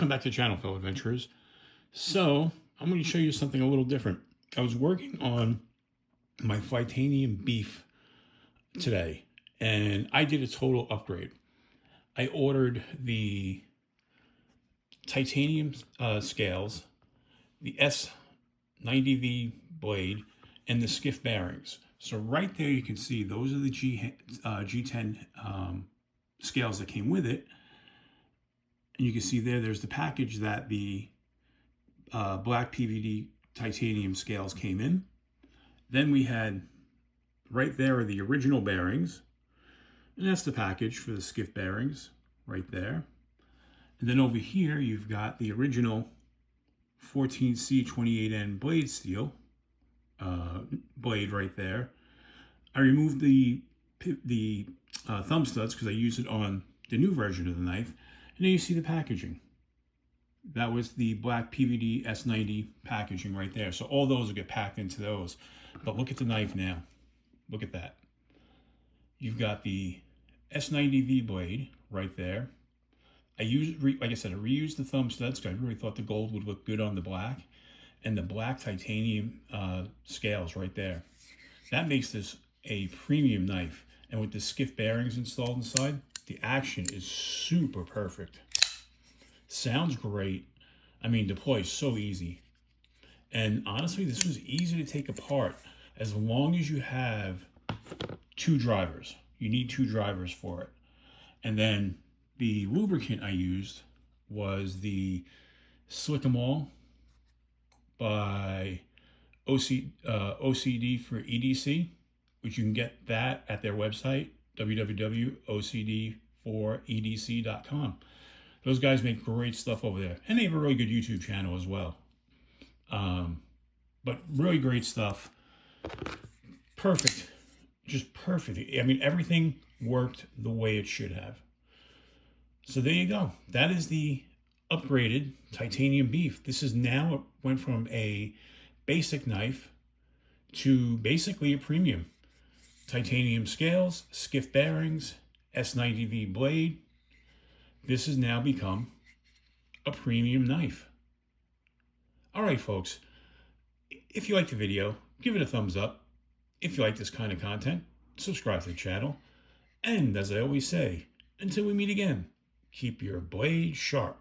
Welcome back to the channel, fellow adventurers. So, I'm going to show you something a little different. I was working on my Flytanium beef today, and I did a total upgrade. I ordered the titanium scales, the S90V blade, and the skiff bearings. So right there you can see those are the G10 scales that came with it. And you can see there's the package that the black PVD titanium scales came in. Then we had, right there are the original bearings. And that's the package for the skiff bearings, right there. And then over here, you've got the original 14C28N blade steel blade right there. I removed the thumb studs because I use it on the new version of the knife. And then you see the packaging. That was the black PVD S90 packaging right there. So all those will get packed into those. But look at the knife now. Look at that. You've got the S90V blade right there. Like I said, I reused the thumb studs because I really thought the gold would look good on the black. And the black titanium scales right there. That makes this a premium knife. And with the skiff bearings installed inside, the action is super perfect. Sounds great. I mean, deploy is so easy. And honestly, this was easy to take apart as long as you have two drivers. You need two drivers for it. And then the lubricant I used was the Slick 'em All by OCD for EDC, which you can get that at their website, www.ocd4edc.com. Those guys make great stuff over there. And they have a really good YouTube channel as well. But really great stuff. Perfect. Just perfect. I mean, everything worked the way it should have. So there you go. That is the upgraded titanium beef. This is now, it went from a basic knife to basically a premium. Titanium scales, skiff bearings, S90V blade. This has now become a premium knife. All right, folks. If you liked the video, give it a thumbs up. If you like this kind of content, subscribe to the channel. And as I always say, until we meet again, keep your blade sharp.